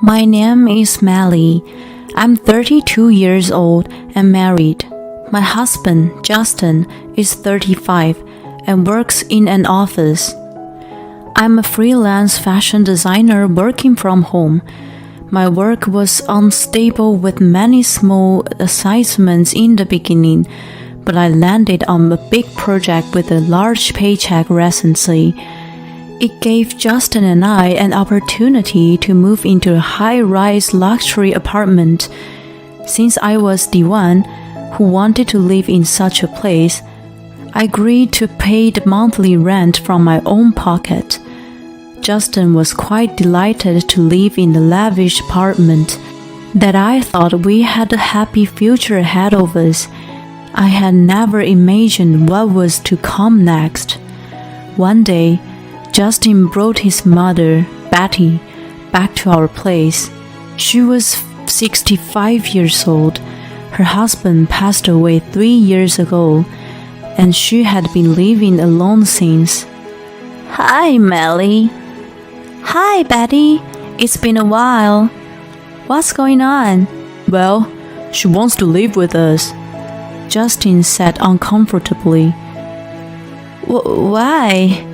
My name is Melly. I'm 32 years old and married. My husband, Justin, is 35 and works in an office. I'm a freelance fashion designer working from home. My work was unstable with many small assignments in the beginning, but I landed on a big project with a large paycheck recently. It gave Justin and I an opportunity to move into a high-rise luxury apartment. Since I was the one who wanted to live in such a place, I agreed to pay the monthly rent from my own pocket. Justin was quite delighted to live in the lavish apartment that I thought we had a happy future ahead of us. I had never imagined what was to come next. One day, Justin brought his mother, Betty, back to our place. She was 65 years old. Her husband passed away 3 years ago, and she had been living alone since. "Hi, Melly." "Hi, Betty. It's been a while. What's going on?" "Well, she wants to live with us," Justin said uncomfortably. Why?"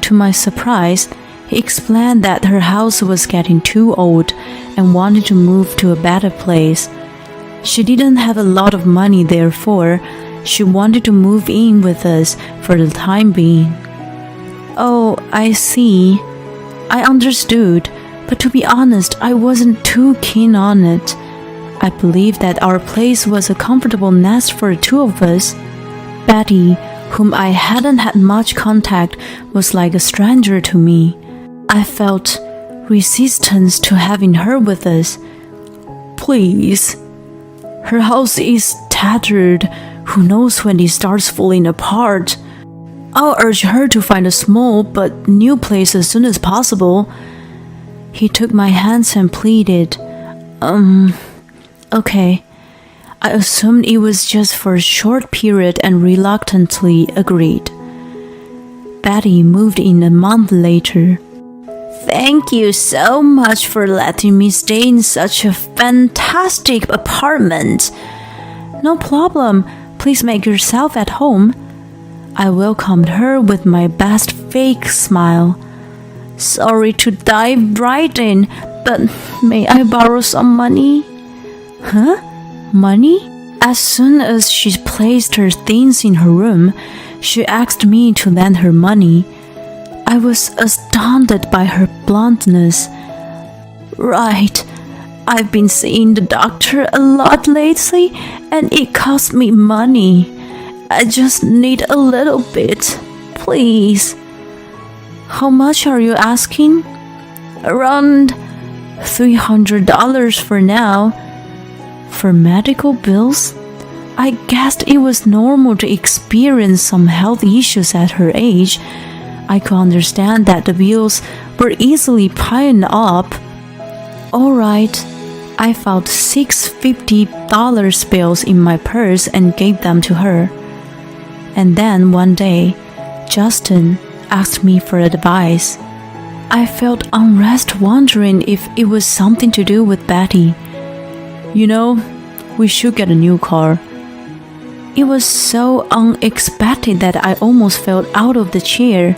To my surprise, he explained that her house was getting too old and wanted to move to a better place. She didn't have a lot of money, therefore, she wanted to move in with us for the time being. "Oh, I see. I understood, but to be honest, I wasn't too keen on it. I believed that our place was a comfortable nest for the two of us. Betty, whom I hadn't had much contact, was like a stranger to me. I felt resistance to having her with us. "Please. Her house is tattered. Who knows when it starts falling apart? I'll urge her to find a small but new place as soon as possible." He took my hands and pleaded, Okay. I assumed it was just for a short period and reluctantly agreed. Betty moved in a month later. "Thank you so much for letting me stay in such a fantastic apartment." "No problem. Please make yourself at home." I welcomed her with my best fake smile. "Sorry to dive right in, but may I borrow some money?" "Huh? Money?" As soon as she placed her things in her room, she asked me to lend her money. I was astounded by her bluntness. "Right. I've been seeing the doctor a lot lately, and it cost me money. I just need a little bit. Please." "How much are you asking?" "Around $300 for now." "For medical bills?" I guessed it was normal to experience some health issues at her age. I could understand that the bills were easily piling up. All right. I found six $50 bills in my purse and gave them to her. And then one day, Justin asked me for advice. I felt unrest, wondering if it was something to do with Betty. "You know, we should get a new car." It was so unexpected that I almost fell out of the chair.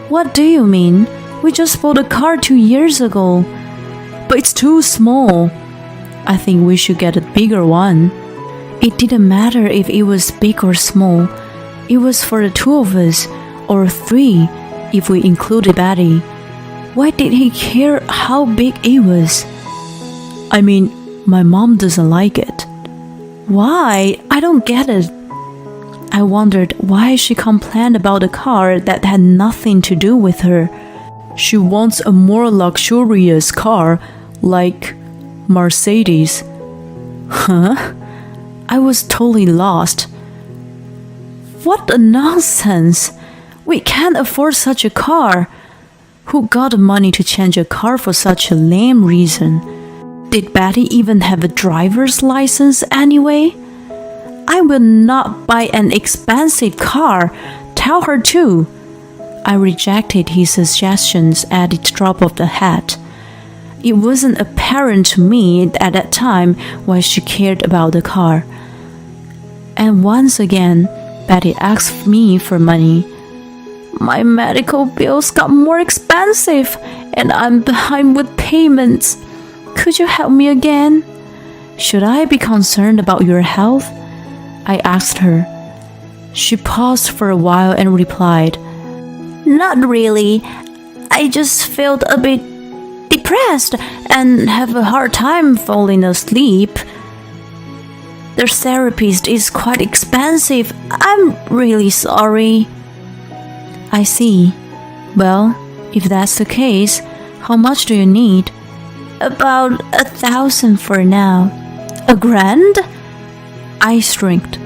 "What do you mean? We just bought a car 2 years ago." "But it's too small. I think we should get a bigger one." It didn't matter if it was big or small. It was for the two of us, or three if we included Betty. Why did he care how big it was? "I mean, my mom doesn't like it." "Why? I don't get it." I wondered why she complained about a car that had nothing to do with her. "She wants a more luxurious car, like Mercedes." Huh? I was totally lost. What a nonsense! We can't afford such a car. Who got the money to change a car for such a lame reason? Did Betty even have a driver's license anyway? I will not buy an expensive car. Tell her to. I rejected his suggestions at the drop of the hat. It wasn't apparent to me at that time why she cared about the car. And once again, Betty asked me for money. My medical bills got more expensive and I'm behind with payments. Could you help me again? Should I be concerned about your health? I asked her. She paused for a while and replied, Not really. I just felt a bit depressed and have a hard time falling asleep. The therapist is quite expensive. I'm really sorry. I see. Well, if that's the case, how much do you need? About 1,000 for now. $1,000? I shrieked.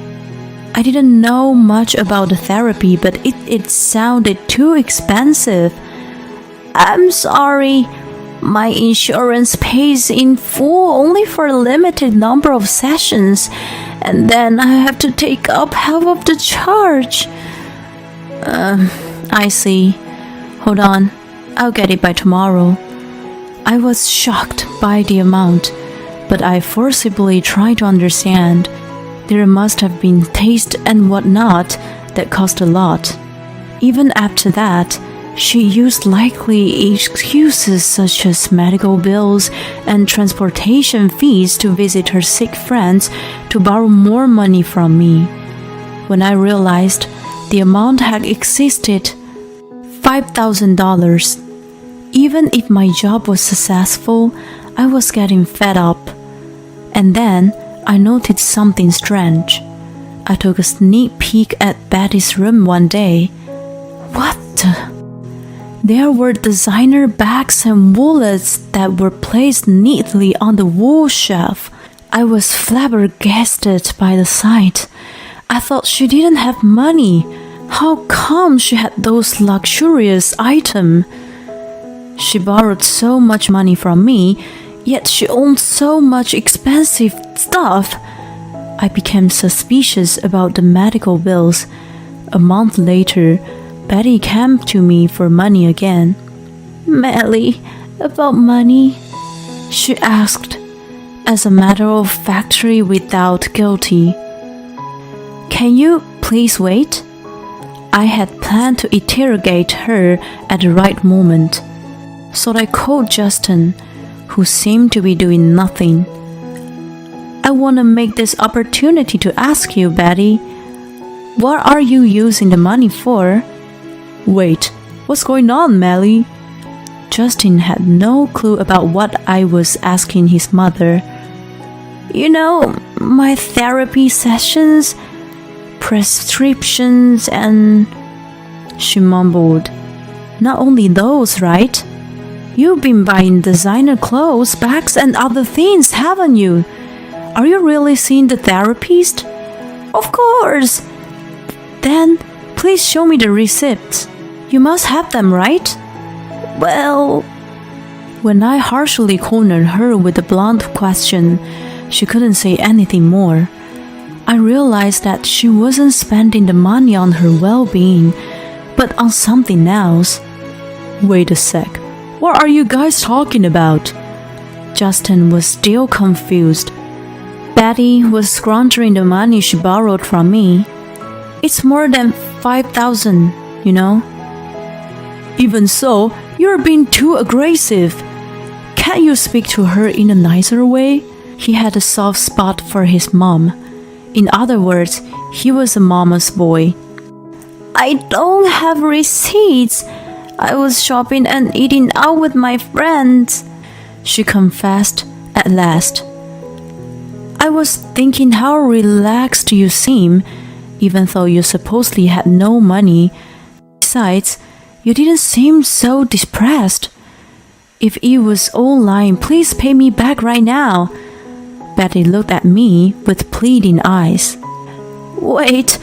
I didn't know much about the therapy, but it sounded too expensive. I'm sorry. My insurance pays in full only for a limited number of sessions, and then I have to take up half of the charge. I see. Hold on. I'll get it by tomorrow. I was shocked by the amount, but I forcibly tried to understand. There must have been taste and whatnot that cost a lot. Even after that, she used likely excuses such as medical bills and transportation fees to visit her sick friends to borrow more money from me. When I realized the amount had exceeded $5,000. Even if my job was successful, I was getting fed up. And then I noticed something strange. I took a sneak peek at Betty's room one day. What the? There were designer bags and wallets that were placed neatly on the wall shelf. I was flabbergasted by the sight. I thought she didn't have money. How come she had those luxurious items? She borrowed so much money from me, yet she owned so much expensive stuff. I became suspicious about the medical bills. A month later, Betty came to me for money again. Melly, about money? She asked, as a matter of factly without guilty. Can you please wait? I had planned to interrogate her at the right moment. So I called Justin, who seemed to be doing nothing. I want to make this opportunity to ask you, Betty, what are you using the money for? Wait, what's going on, Melly? Justin had no clue about what I was asking his mother. You know, my therapy sessions, prescriptions, and... She mumbled. Not only those, right? You've been buying designer clothes, bags, and other things, haven't you? Are you really seeing the therapist? Of course! Then, please show me the receipts. You must have them, right? Well... When I harshly cornered her with a blunt question, she couldn't say anything more. I realized that she wasn't spending the money on her well-being, but on something else. Wait a sec. What are you guys talking about? Justin was still confused. Betty was squandering the money she borrowed from me. It's more than 5,000, you know. Even so, you're being too aggressive. Can't you speak to her in a nicer way? He had a soft spot for his mom. In other words, he was a mama's boy. I don't have receipts. I was shopping and eating out with my friends, she confessed at last. I was thinking how relaxed you seem, even though you supposedly had no money. Besides, you didn't seem so depressed. If it was all lying, please pay me back right now. Betty looked at me with pleading eyes. Wait,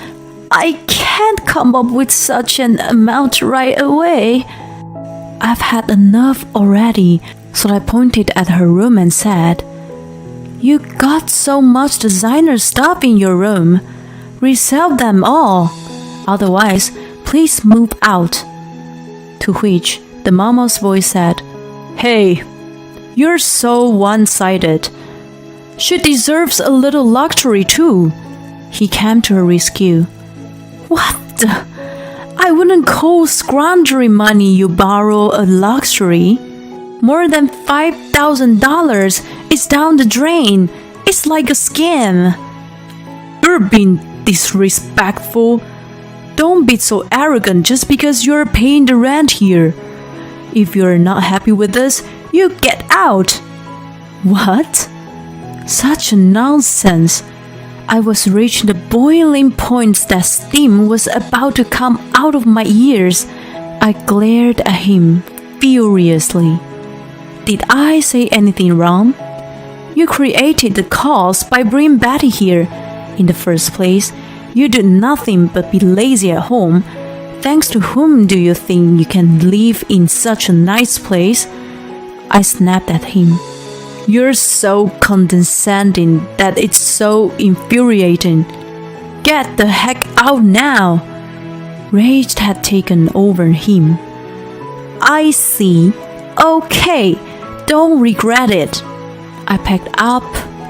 I can't come up with such an amount right away. I've had enough already, so I pointed at her room and said, You got so much designer stuff in your room. Resell them all. Otherwise, please move out. To which the mama's voice said, Hey, You're so one-sided. She deserves a little luxury too. He came to her rescue. What the? I wouldn't call squandering money you borrow a luxury. More than $5,000 is down the drain. It's like a scam. You're being disrespectful. Don't be so arrogant just because you're paying the rent here. If you're not happy with this, you get out. What? Such nonsense. I was reaching the boiling point that steam was about to come out of my ears. I glared at him furiously. Did I say anything wrong? You created the cause by bringing Betty here. In the first place, you do nothing but be lazy at home. Thanks to whom do you think you can live in such a nice place? I snapped at him. You're so condescending that it's so infuriating. Get the heck out now. Rage had taken over him. I see. Okay, don't regret it. I packed up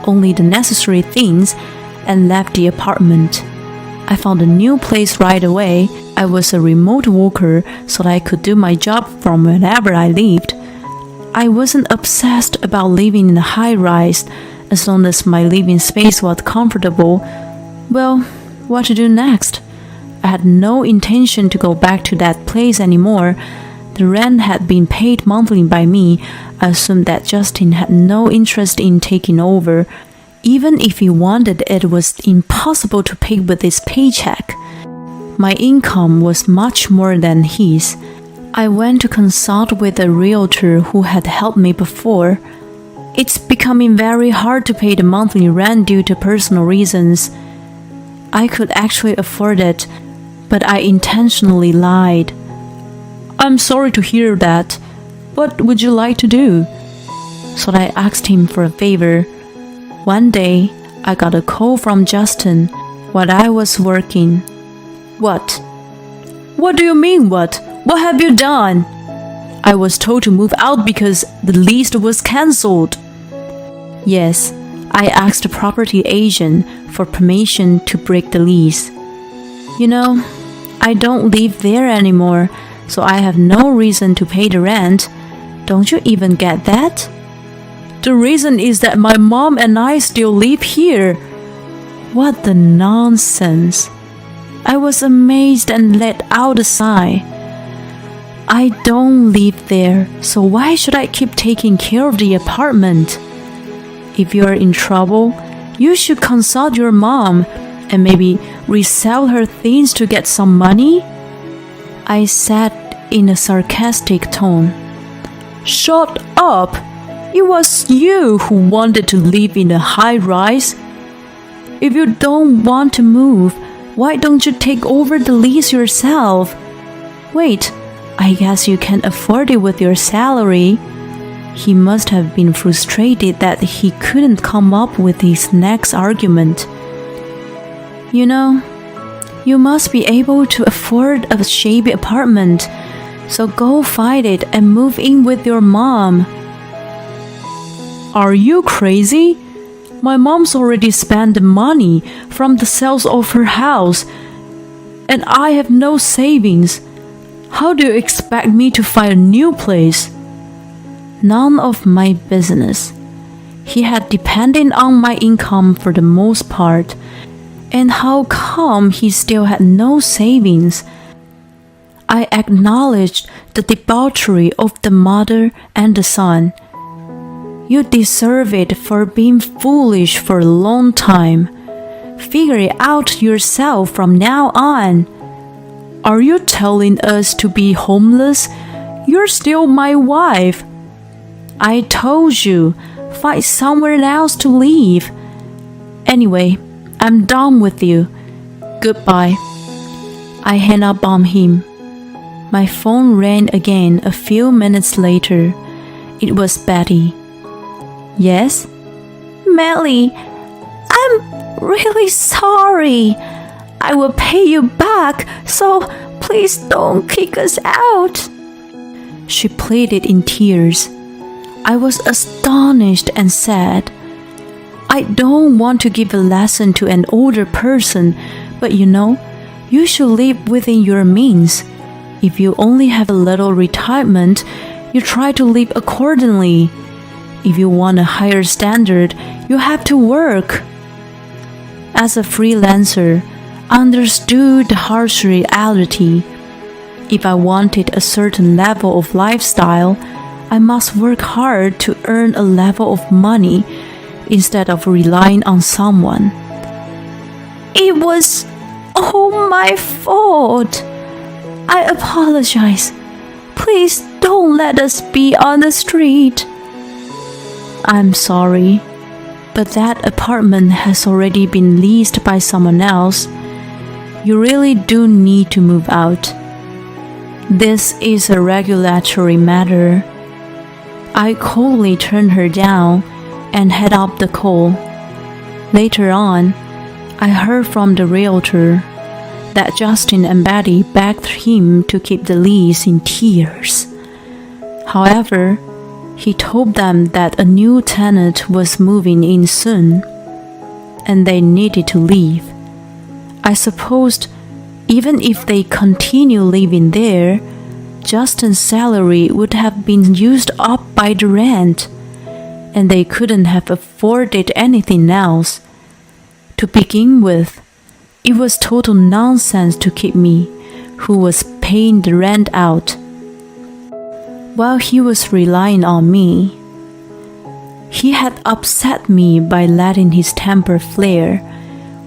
only the necessary things and left the apartment. I found a new place right away. I was a remote worker, so that I could do my job from wherever I lived. I wasn't obsessed about living in a high-rise. As long as my living space was comfortable. Well, what to do next? I had no intention to go back to that place anymore. The rent had been paid monthly by me. I assumed that Justin had no interest in taking over. Even if he wanted, it was impossible to pay with his paycheck. My income was much more than his. I went to consult with a realtor who had helped me before. It's becoming very hard to pay the monthly rent due to personal reasons. I could actually afford it, but I intentionally lied. I'm sorry to hear that. What would you like to do? So I asked him for a favor. One day, I got a call from Justin while I was working. What? What do you mean, what? What have you done? I was told to move out because the lease was cancelled. Yes, I asked the property agent for permission to break the lease. You know, I don't live there anymore, so I have no reason to pay the rent. Don't you even get that? The reason is that my mom and I still live here. What the nonsense. I was amazed and let out a sigh. I don't live there, so why should I keep taking care of the apartment? If you're in trouble, you should consult your mom and maybe resell her things to get some money. I said in a sarcastic tone. Shut up! It was you who wanted to live in a high-rise. If you don't want to move, why don't you take over the lease yourself? Wait, I guess you can afford it with your salary. He must have been frustrated that he couldn't come up with his next argument. You know, you must be able to afford a shabby apartment, so go find it and move in with your mom. Are you crazy? My mom's already spent the money from the sales of her house, and I have no savings. How do you expect me to find a new place? None of my business. He had depended on my income for the most part, and how come he still had no savings? I acknowledged the debauchery of the mother and the son. You deserve it for being foolish for a long time. Figure it out yourself from now on. Are you telling us to be homeless? You're still my wife. I told you, find somewhere else to live. Anyway, I'm done with you. Goodbye. I hung up on him. My phone rang again a few minutes later. It was Betty. Yes? Melly, I'm really sorry. I will pay you back, so please don't kick us out. She pleaded in tears. I was astonished and said, I don't want to give a lesson to an older person, but you should live within your means. If you only have a little retirement, you try to live accordingly. If you want a higher standard, you have to work. As a freelancer, I understood the harsh reality. If I wanted a certain level of lifestyle, I must work hard to earn a level of money instead of relying on someone. It was all my fault. I apologize. Please don't let us be on the street. I'm sorry, but that apartment has already been leased by someone else. You really do need to move out. This is a regulatory matter. I coldly turned her down and head up the call. Later on, I heard from the realtor that Justin and Betty begged him to keep the lease in tears. However, he told them that a new tenant was moving in soon, and they needed to leave. I supposed even if they continue living there, Justin's salary would have been used up by the rent, and they couldn't have afforded anything else. To begin with, it was total nonsense to keep me, who was paying the rent out, while he was relying on me. He had upset me by letting his temper flare,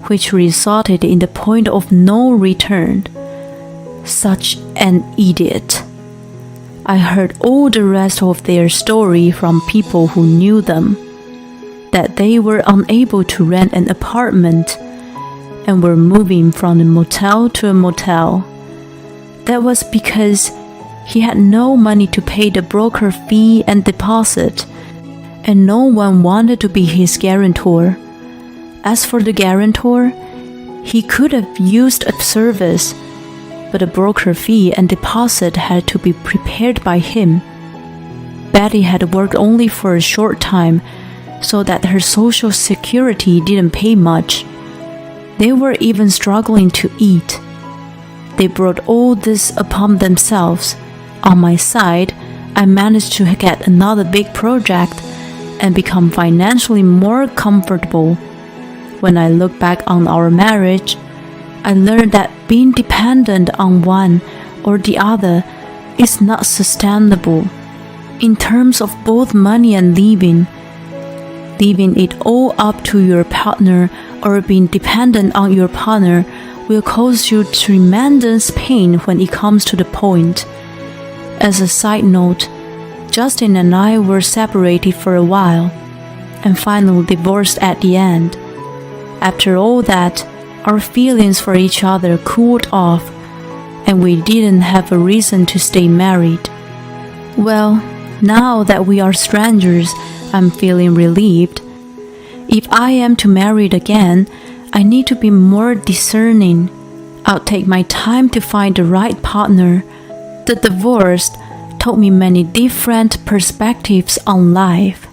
which resulted in the point of no return. Such an idiot. I heard all the rest of their story from people who knew them, that they were unable to rent an apartment and were moving from a motel to a motel. That was because he had no money to pay the broker fee and deposit, and no one wanted to be his guarantor. As for the guarantor, he could have used a service, but the broker fee and deposit had to be prepared by him. Betty had worked only for a short time, so that her social security didn't pay much. They were even struggling to eat. They brought all this upon themselves. On my side, I managed to get another big project and become financially more comfortable. When I look back on our marriage, I learned that being dependent on one or the other is not sustainable. In terms of both money and living it all up to your partner or being dependent on your partner will cause you tremendous pain when it comes to the point. As a side note, Justin and I were separated for a while and finally divorced at the end. After all that, our feelings for each other cooled off, and we didn't have a reason to stay married. Well, now that we are strangers, I'm feeling relieved. If I am to marry again, I need to be more discerning. I'll take my time to find the right partner. The divorce taught me many different perspectives on life.